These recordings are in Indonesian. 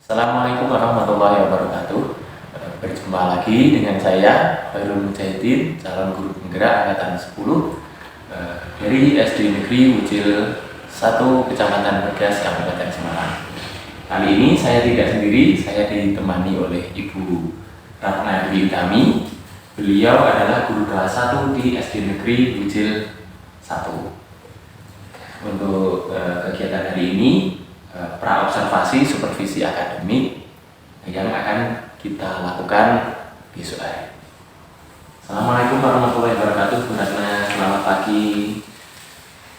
Assalamualaikum warahmatullahi wabarakatuh. Berjumpa lagi dengan saya Khairul Mujahidin, calon guru penggerak angkatan 10 dari SD Negeri Wujil 1 Kecamatan Bergas, Kabupaten Semarang. Kali ini saya tidak sendiri, saya ditemani oleh Ibu Ratna Dwi Utami. Beliau adalah guru kelas 1 di SD Negeri Wujil 1. Untuk kegiatan hari ini pra-observasi supervisi akademik yang akan kita lakukan besok hari. Assalamualaikum warahmatullahi wabarakatuh, Bu Ratna. Selamat pagi.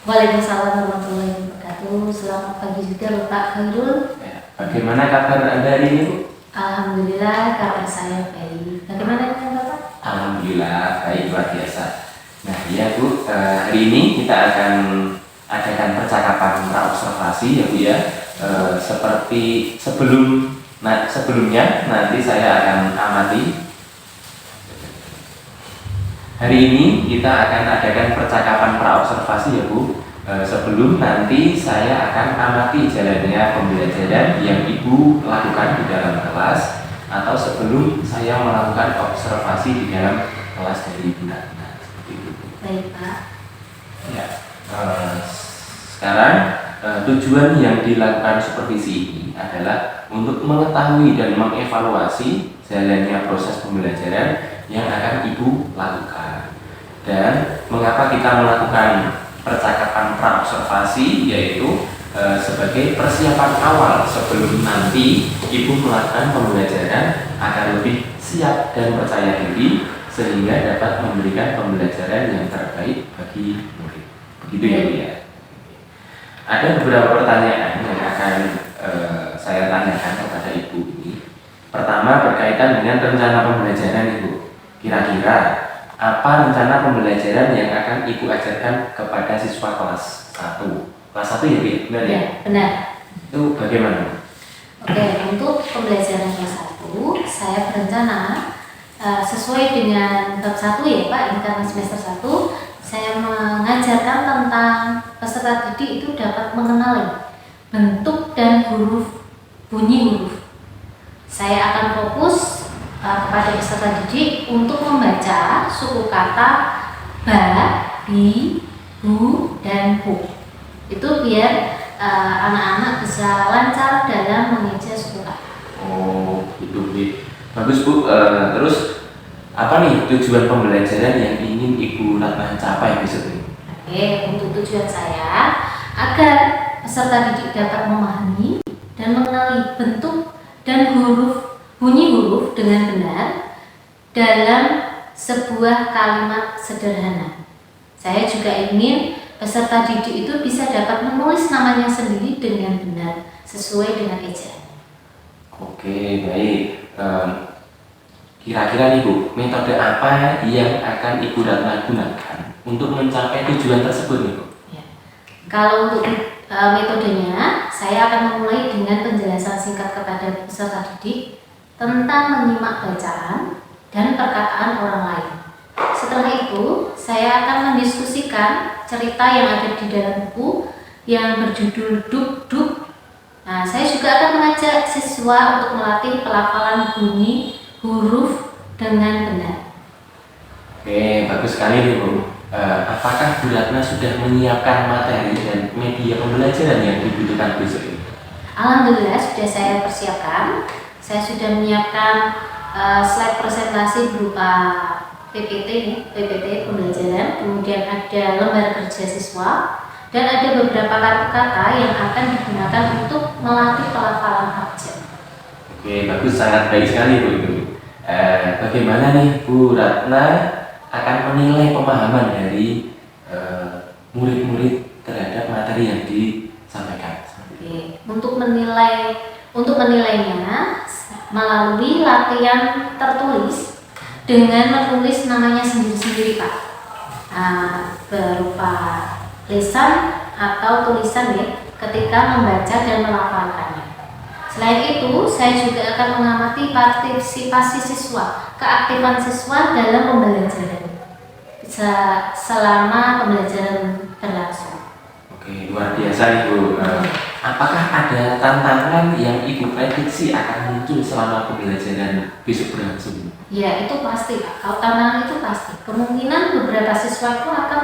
Waalaikumsalam warahmatullahi wabarakatuh. Selamat pagi juga Bapak Khairul. Bagaimana kabar Anda hari ini, Bu? Alhamdulillah kabar saya baik. Bagaimana dengan Bapak? Alhamdulillah baik, luar biasa. Nah ya Bu, hari ini kita akan adakan percakapan pra-observasi ya Bu ya. Seperti sebelumnya nanti saya akan amati. Hari ini kita akan adakan percakapan pra-observasi ya Bu. Sebelum nanti saya akan amati jalannya pembelajaran yang Ibu lakukan di dalam kelas, atau sebelum saya melakukan observasi di dalam kelas dari Ibu Ratna. Seperti itu. Baik Pak. Ya. Sekarang tujuan yang dilakukan supervisi ini adalah untuk mengetahui dan mengevaluasi jalannya proses pembelajaran yang akan Ibu lakukan. Dan mengapa kita melakukan percakapan pra-observasi, yaitu sebagai persiapan awal sebelum nanti Ibu melakukan pembelajaran agar lebih siap dan percaya diri sehingga dapat memberikan pembelajaran yang terbaik bagi murid. Begitu ya Bu ya. Ada beberapa pertanyaan yang akan saya tanyakan kepada Ibu ini. Pertama berkaitan dengan rencana pembelajaran Ibu. Kira-kira apa rencana pembelajaran yang akan Ibu ajarkan kepada siswa kelas 1? Kelas 1 ya Bu? Benar ya? Benar. Itu bagaimana? Oke, untuk pembelajaran kelas 1 saya berencana sesuai dengan bab 1 ya Pak, ini karena semester 1 saya mengajarkan tentang peserta didik itu dapat mengenali bentuk dan bunyi huruf. Saya akan fokus kepada peserta didik untuk membaca suku kata ba, bi, bu, dan bu. Itu biar anak-anak bisa lancar dalam mengeja suku kata. Oh, itu Bu. Bagus Bu. Terus apa nih tujuan pembelajaran yang ingin Ibu Ratna capai besok ini? Oke, untuk tujuan saya agar peserta didik dapat memahami dan mengenali bentuk dan bunyi huruf dengan benar dalam sebuah kalimat sederhana. Saya juga ingin peserta didik itu bisa dapat menulis namanya sendiri dengan benar sesuai dengan ejaan. Oke, baik. Kira-kira nih Bu, metode apa yang akan Ibu Ratna gunakan untuk mencapai tujuan tersebut nih Bu? Ya. Kalau untuk metodenya, saya akan memulai dengan penjelasan singkat kepada peserta didik tentang menyimak bacaan dan perkataan orang lain. Setelah itu, saya akan mendiskusikan cerita yang ada di dalam buku yang berjudul Duk Duk. Nah, saya juga akan mengajak siswa untuk melatih pelafalan bunyi huruf dengan benar. Oke, bagus sekali nih Bu. Apakah Bu Ratna sudah menyiapkan materi dan media pembelajaran yang dibutuhkan besok ini? Alhamdulillah sudah saya persiapkan. Saya sudah menyiapkan slide presentasi berupa PPT pembelajaran, kemudian ada lembar kerja siswa, dan ada beberapa kartu kata yang akan digunakan untuk melatih pelafalan abjad. Oke, bagus, sangat baik sekali Bu itu. Bagaimana nih Bu Ratna akan menilai pemahaman dari murid-murid terhadap materi yang disampaikan? Oke, untuk menilainya melalui latihan tertulis dengan menulis namanya sendiri-sendiri Pak, berupa lisan atau tulisan ya, ketika membaca dan melafalkannya. Selain itu, saya juga akan mengamati partisipasi siswa, keaktifan siswa dalam pembelajaran selama pembelajaran berlangsung. Oke, luar biasa Ibu. apakah ada tantangan yang Ibu prediksi akan muncul selama pembelajaran besok berlangsung? Ya, itu pasti Pak. Kalau tantangan itu pasti. Kemungkinan beberapa siswa itu akan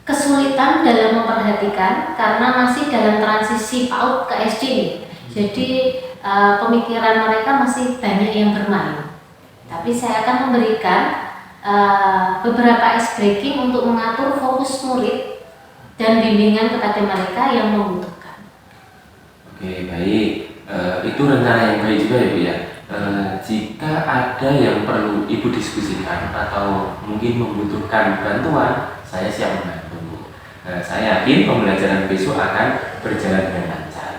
kesulitan dalam memperhatikan karena masih dalam transisi PAUD ke SD. Jadi pemikiran mereka masih banyak yang bermain. Tapi saya akan memberikan beberapa ice breaking untuk mengatur fokus murid dan bimbingan kepada mereka yang membutuhkan. Oke, baik. Itu rencana yang baik juga ya Bu ya. Jika ada yang perlu Ibu diskusikan atau mungkin membutuhkan bantuan, saya siap membantu. Saya yakin pembelajaran besok akan berjalan dengan lancar.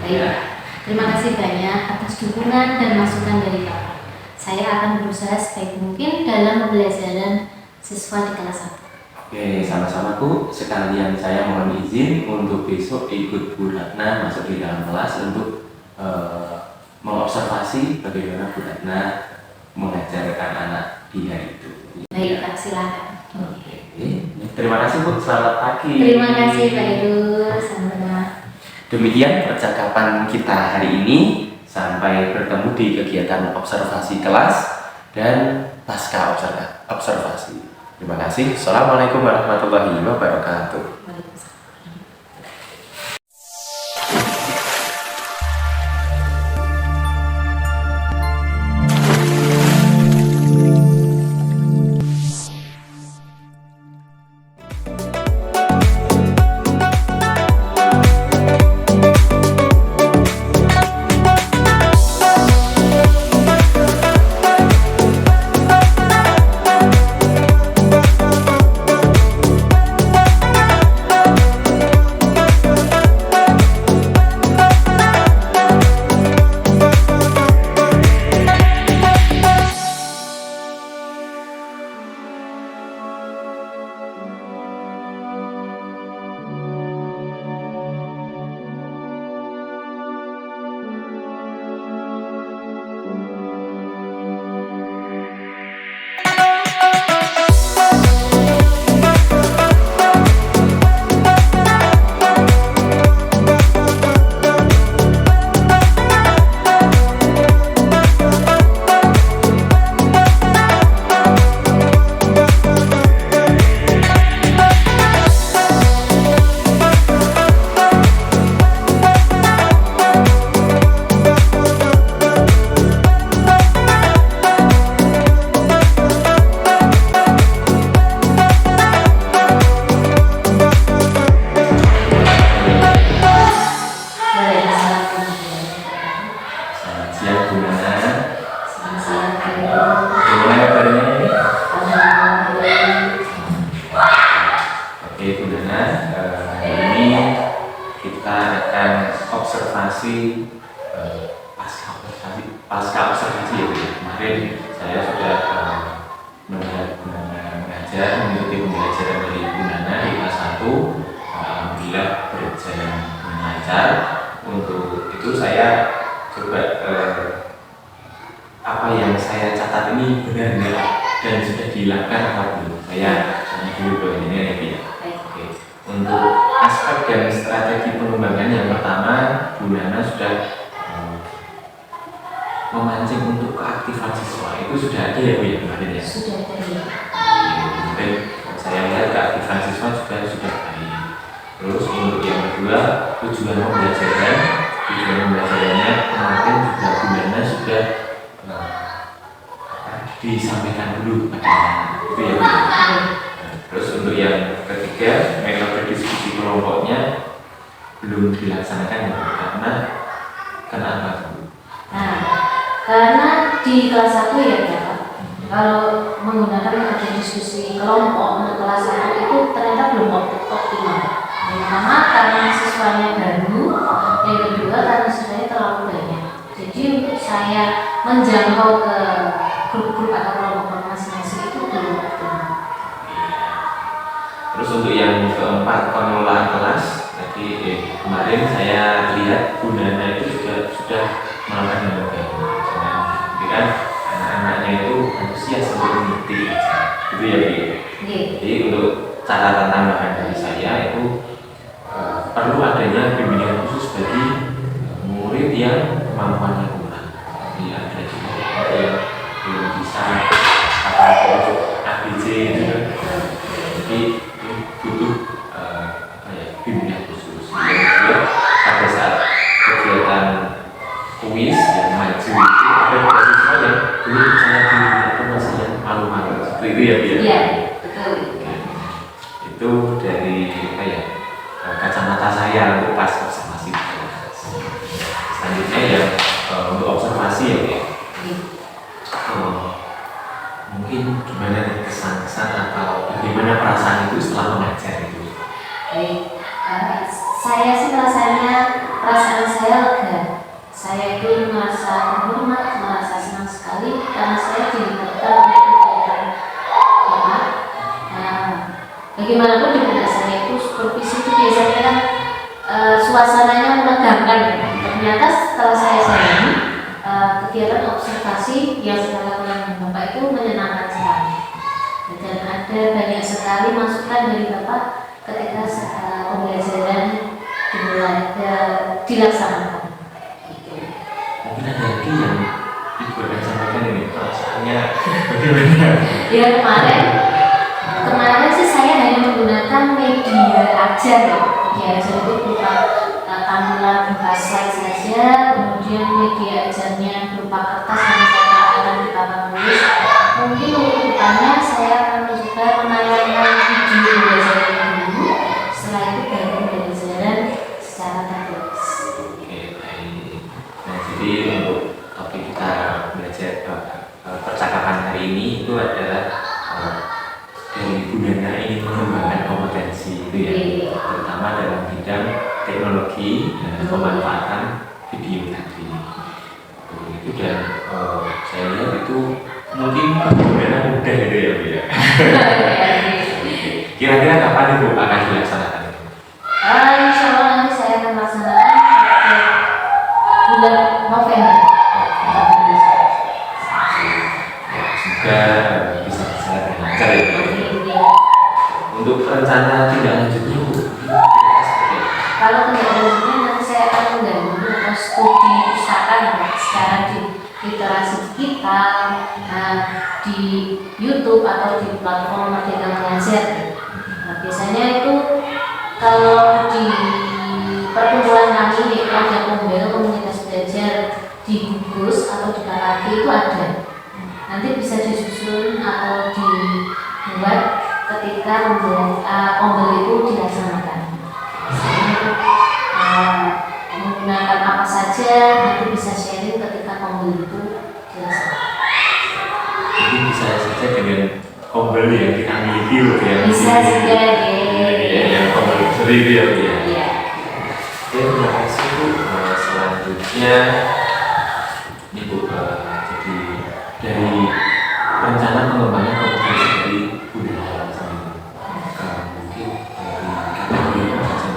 Baik, terima kasih banyak atas dukungan dan masukan dari Bapak. Saya akan berusaha sebaik mungkin dalam pembelajaran siswa di kelas 1. Oke, sama-sama Bu. Sekalian saya mohon izin untuk besok ikut Bu Ratna masuk di dalam kelas untuk mengobservasi bagaimana Bu Ratna mengajarkan anak di hari itu. Baik, Pak, silakan. Oke. Terima kasih Bu. Selamat pagi. Terima kasih Pak Heru. Sama-sama. Demikian percakapan kita hari ini. Sampai bertemu di kegiatan observasi kelas dan pasca observasi. Terima kasih. Assalamualaikum warahmatullahi wabarakatuh. observasi pasca observasi ya Bu. Kemarin saya sudah mengajar mengikuti pembelajaran dari Bu Nana di kelas 1. Alhamdulillah berjalan dengan lancar. Untuk itu saya coba apa yang saya catat ini benar nggak dan sudah dilakukan apa belum. Saya tanya dulu ke ini ya Bu ya. Oke. Untuk aspek dan strategi pengembangan yang pertama, Bu Nana sudah memancing untuk keaktifan siswa. Itu sudah ada ya Bu ya kemarin ya? Sudah ada ya. Mungkin saya lihat keaktifan siswa juga sudah baik. Terus untuk yang kedua, tujuan pembelajarannya kemarin juga Bu Nana sudah disampaikan dulu kepada anak. Itu ya Bu. Terus untuk yang ketiga, metode diskusi kelompoknya belum dilaksanakan ya, karena kenapa Bu? Nah, karena di kelas 1 ya Pak, kalau menggunakan metode diskusi kelompok untuk kelas 1 itu ternyata belum optimal. Yang pertama karena siswanya baru, yang kedua karena siswanya terlalu banyak. Jadi untuk saya menjangkau ke grup-grup atau kelompok masing-masing itu belum optimal. Terus untuk yang keempat, pengelolaan kelas. Tadi kemarin saya lihat Bu Nana itu juga sudah melakukan yang baik. Jadi kan anak-anaknya itu antusias untuk mengikuti itu ya Bu. Jadi untuk catatan tambahan dari saya itu perlu adanya bimbingan khusus yang kemampuannya kurang. Jadi ada juga yang belum bisa apa ABC gitu kan. Jadi butuh bimbingan khusus. Kemudian pada saat kegiatan kuis yang maju itu ada mahasiswa yang belum percaya diri atau masih yang malu-malu seperti itu ya Bia? Iya, betul. Itu dari kacamata saya untuk pas observasi. Selanjutnya ya untuk observasi ya Bia. Mungkin gimana nih kesan-kesan atau bagaimana perasaan itu setelah mengajar itu? Baik, saya sih perasaan saya lega. Saya itu merasa terhormat, merasa senang sekali karena saya dilibatkan untuk kegiatan Bapak. Bagaimanapun di benak saya itu supervisi itu biasanya kan suasananya menegangkan. Ternyata setelah saya jalani kegiatan observasi yang saya lakukan Bapak itu menyenangkan sekali. Dan ada banyak sekali masukan dari Bapak ketika pembelajaran dimulai dilaksanakan. Mungkin ada lagi yang Ibu akan sampaikan ini perasaannya bagaimana? Ya kemarin sih saya hanya menggunakan media ajar ya. Media ajar itu berupa tampilan berupa slide saja, kemudian media ajarnya berupa kertas yang saya akan di papan tulis. Mungkin untuk depannya saya akan mencoba menayangkan video pembelajaran dulu. Setelah itu baru pembelajaran secara tertulis. Oke, baik. Nah, jadi untuk topik kita belajar percakapan hari ini itu adalah dari Bu Nana ingin mengembangkan kompetensi itu ya, terutama dalam bidang teknologi dan pemanfaatan video tadi. Itu dan saya lihat itu mungkin Bu Nana mudah gitu ya Bu ya. Kira-kira kapan Ibu akan dilaksanakan? Insya Allah nanti saya akan melaksanakan bulan November. Semoga bisa berjalan dengan lancar ya Bu. Untuk rencana tindak lanjutnya Bu, kalau tindak lanjutnya nanti saya akan menggabung atau studi pustaka secara di literasi digital, di YouTube atau di platform Merdeka Mengajar. Biasanya itu kalau di perkumpulan kami di Keluarga Pombel Komunitas Belajar di Gugus atau di KKB itu ada. Nanti bisa disusun atau dibuat ketika Pombel itu dilaksanakan. Menggunakan apa saja nanti bisa sharing ketika Pombel itu dilaksanakan. Jadi bisa saja dengan Pombel yang kita miliki ya. Bisa juga yang Pombel sendiri ya. Iya. Oke, terima kasih Bu. Selanjutnya ini Bu, jadi dari rencana pengembangan kompetensi dari Bu Nana sendiri, mungkin dari kategori apa saja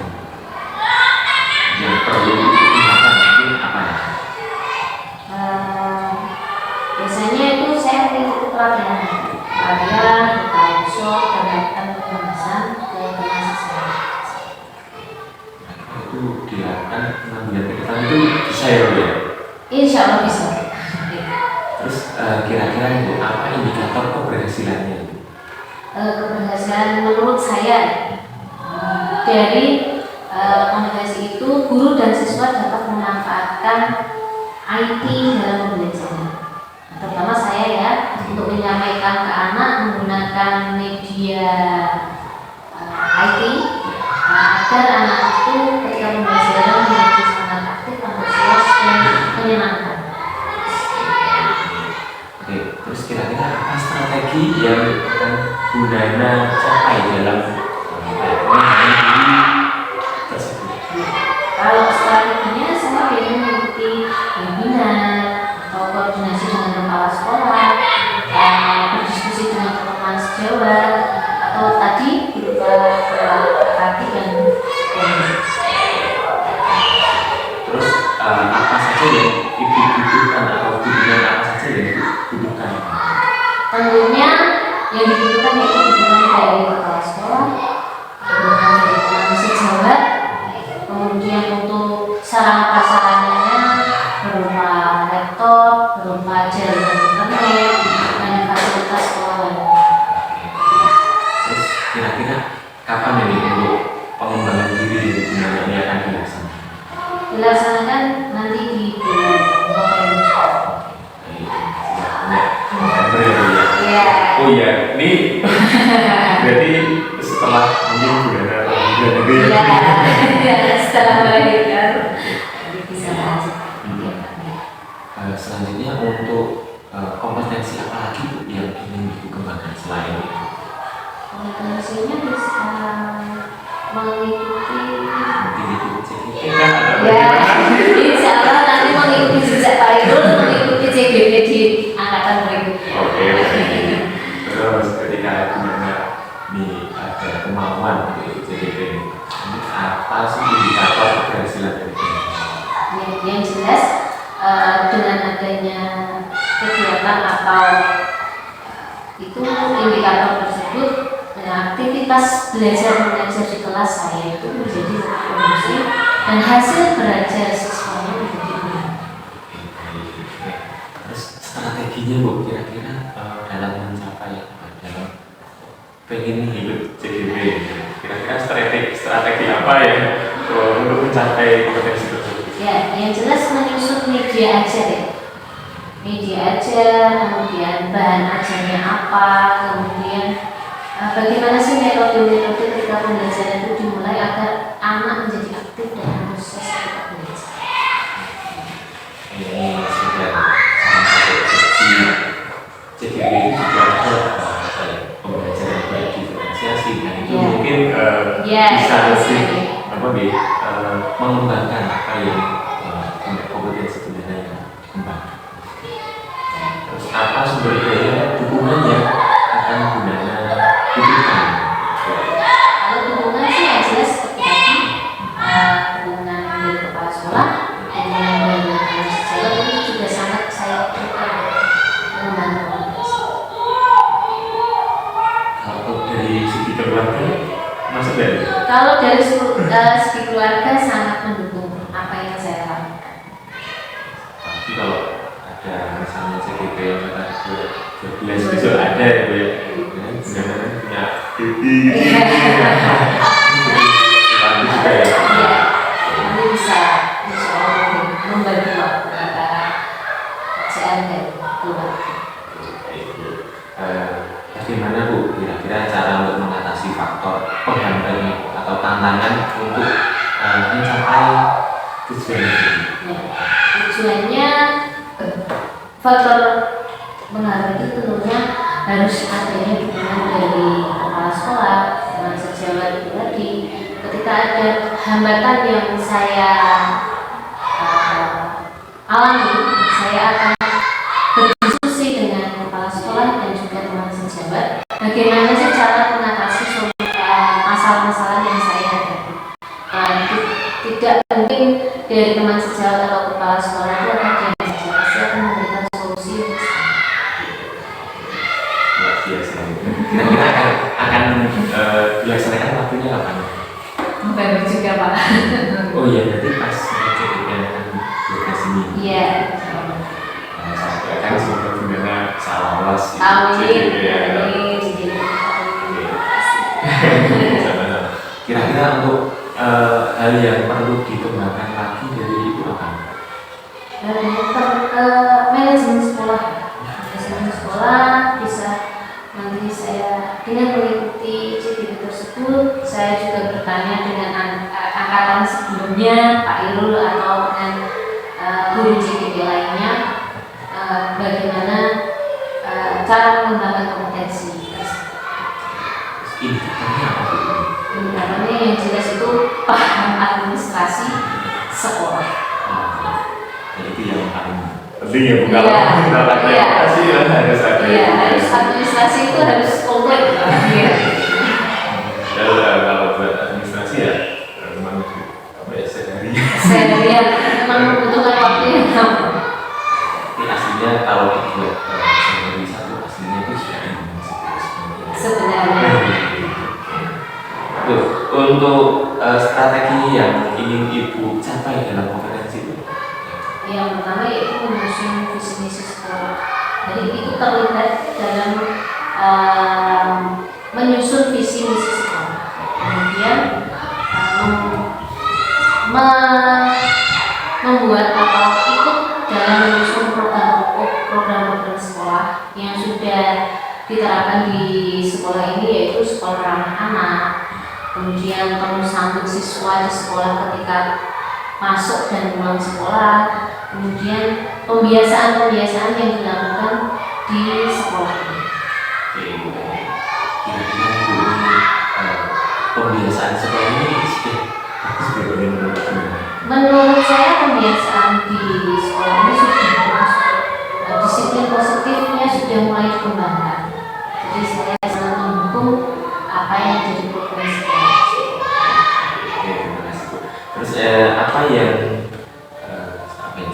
yang perlu ditingkatkan mungkin apa ya? Biasanya itu saya mengikuti pelatihan, workshop, dan pembahasan ke mahasiswa. Itu dilakukan 6 bulan ke depan itu bisa ya Bu ya? Insya Allah bisa. Terus kira-kira Bu, apa indikator keberhasilannya Bu? Keberhasilan menurut saya dari komunikasi itu guru dan siswa dapat memanfaatkan IT dalam pembelajaran. Terutama saya ya untuk menyampaikan ke anak menggunakan media IT agar anak itu ketika pembelajaran menjadi sangat aktif, antusias dan menyenangkan. Oke, terus kira-kira apa strategi yang akan Bu Nana capai dalam pengembangan diri tersebut? Kalau strateginya saya ingin mengikuti webinar atau koordinasi dengan kepala sekolah, berdiskusi dengan teman sejawat, atau tadi berupa praktik dan Terus apa saja yang Ibu butuhkan atau bimbingan apa saja yang Ibu butuhkan? tentunya yang dibutuhkan yaitu dukungan dari kepala sekolah, dukungan dari teman sejawat, kemudian untuk sarana prasarananya dilaksanakan nanti di bulan November. Iya. Oh iya, ini berarti setelah mungkin bulan negeri. Iya, setelah melahirkan bisa lanjut. Selanjutnya untuk kompetensi apa lagi Bu yang ingin Ibu kembangkan selain itu? Kompetensinya bisa mengikuti. Mungkin itu CGP kan ada Ya, insya Allah nanti mengikuti jejak Pak Irul, mengikuti CGP di angkatan berikutnya. Oke. Terus ketika gimana nih ada kemauan untuk CGP ini, apa sih indikator keberhasilan dari ini? Yang jelas dengan adanya kegiatan atau itu indikator tersebut, aktivitas belajar mengajar di kelas saya itu menjadi kondusif dan hasil belajar siswanya menjadi baik. Terus strateginya Bu kira-kira dalam mencapai dalam pengen hidup CGP, kira-kira strategi apa ya untuk mencapai kompetensi tersebut? Ya, yang jelas menyusun media ajar ya. Media ajar, kemudian bahan ajarnya apa, kemudian bagaimana sih metode-metode ketika pembelajaran itu dimulai agar anak menjadi aktif dalam proses ketika belajar. Ini sudah salah satu sisi CGP itu juga ada pembelajaran baik diferensiasi dan itu mungkin bisa lebih mengembangkan apa yang kompetensi sebenarnya yang kembangkan. Terus apa sumber daya dukungan yang akan gunanya diberikan? Kalau dukungan sih yang jelas seperti tadi, dukungan dari kepala sekolah, dukungan dari teman sejawat itu juga sangat saya butuhkan membantu. Kalau dari segi keluarga, masuk dari? Kalau dari segi keluarga sangat mendukung apa yang saya lakukan. Tapi kalau ada misalnya CGP yang kata 12 besok ada ya Bu ya? Benar-benar punya baby nanti juga ya? Iya, nanti bisa membantu waktu antara kerjaan dan keluarga. Bagaimana Bu kira-kira cara untuk mengatasi faktor penghambat atau tantangan untuk mencapai tujuan ini? Tujuannya faktor penghambat itu tentunya harus adanya dukungan dari kepala sekolah, teman sejawat itu tadi. Ketika ada hambatan yang saya alami, saya akan berdiskusi dengan kepala sekolah dan juga teman sejawat. Bagaimana sih cara mengatasi masalah-masalah yang saya hadapi? Tidak mungkin dari teman sejawat atau kepala sekolah itu akan diam saja, pasti akan memberikan solusi. Luar biasa. Kira-kira akan dilaksanakan waktunya kapan? November juga Pak. Oh iya, berarti pas CGP akan 12 ini. Iya. Saya kan semoga gimana salah lolos Amin. Kira-kira untuk hal yang perlu dikembangkan lagi dari Ibu apa? Manajemen sekolah. Manajemen sekolah bisa nanti saya dengan mengikuti CGP tersebut, saya juga bertanya dengan angkatan sebelumnya Pak Irul atau dengan guru CGP lainnya, bagaimana cara mengembangkan kompetensi. Indikatornya apa Bu? Indikatornya yang jelas itu paham administrasi sekolah. Jadi itu yang paling penting ya Bu. Iya. Kalau kita administrasi harus ada. Iya, harus administrasi itu harus komplit. Iya. Kalau buat administrasi ya memang apa ya Saya lihat memang membutuhkan waktu yang lama. Tapi aslinya kalau dibuat sehari satu aslinya itu sudah Sebenarnya. Tuh, untuk strategi yang ingin Ibu capai dalam kompetensi itu? Yang pertama yaitu menyusun visi misi sekolah. Jadi itu terlihat dalam menyusun visi misi sekolah. Kemudian membuat atau ikut dalam menyusun program-program sekolah yang sudah diterapkan di sekolah ini, yaitu sekolah ramah anak, kemudian temu sambut siswa di sekolah ketika masuk dan pulang sekolah, kemudian pembiasaan-pembiasaan yang dilakukan di sekolah ini. Kira-kira Bu, ini pembiasaan sekolah ini sudah seperti menurut saya pembiasaan di sekolah ini sudah bagus. Disiplin positifnya sudah mulai dikembangkan. Jadi saya sangat mendukung apa yang jadi program sekolah. Terima kasih Bu. Terus apa yang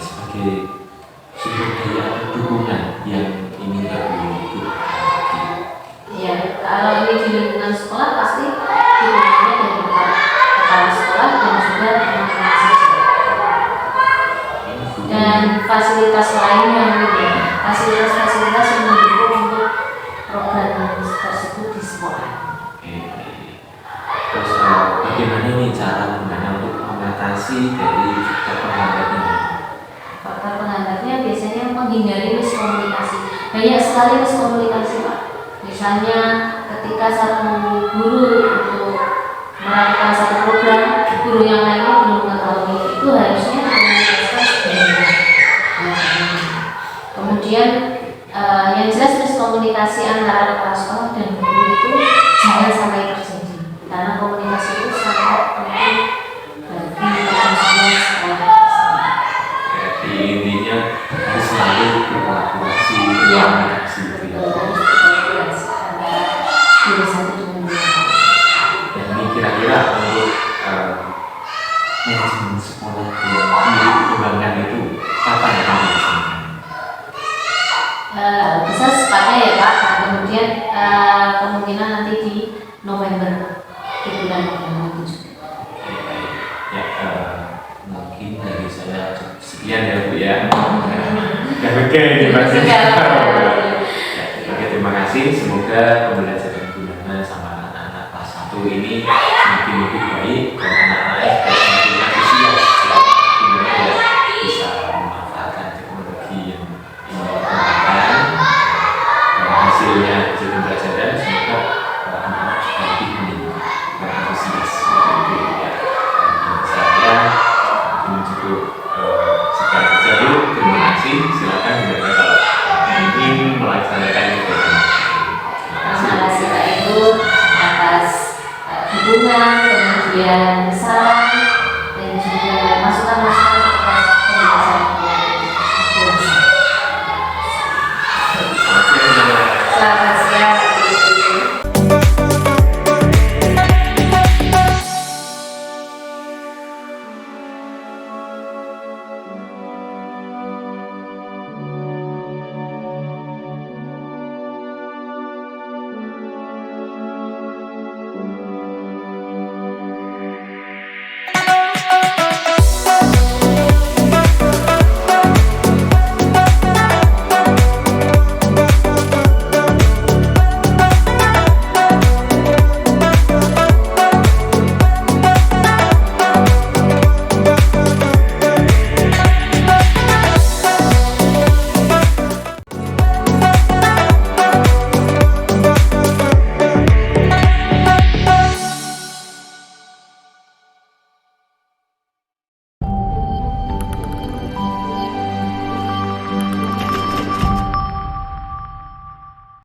sebagai sumber daya atau dukungan yang ingin Bu? Ya, kalau ini di lingkungan sekolah pasti dukungannya dari kepala sekolah dan juga teman-teman siswa. Dan fasilitas lainnya, fasilitas-fasilitas yang mendukung untuk program tersebut di sekolah. Terus bagaimana nih cara untuk mengatasi dari faktor penghambatnya? Faktor penghambatnya biasanya menghindari miskomunikasi. Banyak sekali miskomunikasi, Pak. Misalnya ketika satu guru untuk melakukan satu program, guru yang lainnya belum mengetahui, itu harusnya dikomunikasikan sebelumnya. Kemudian yang jelas miskomunikasi antara kepala sekolah dan guru itu jangan sampai terjadi, karena komunikasi itu sangat penting bagi keberlangsungan sekolah. Jadi intinya harus selalu berkolaborasi, komunikasi antara guru satu dengan guru lain. Dan ini kira-kira untuk manajemen sekolah yang dikembangkan itu kapan akan dilaksanakan? Bisa secepatnya ya Pak. Nah, kemudian kemungkinan nanti di November, di bulan November itu juga. Ya, mungkin dari saya sekian ya Bu ya. Oke, terima kasih. Oke, terima kasih. Semoga pembelajaran Bu Nana sama anak-anak kelas 1 ini semakin lebih baik dan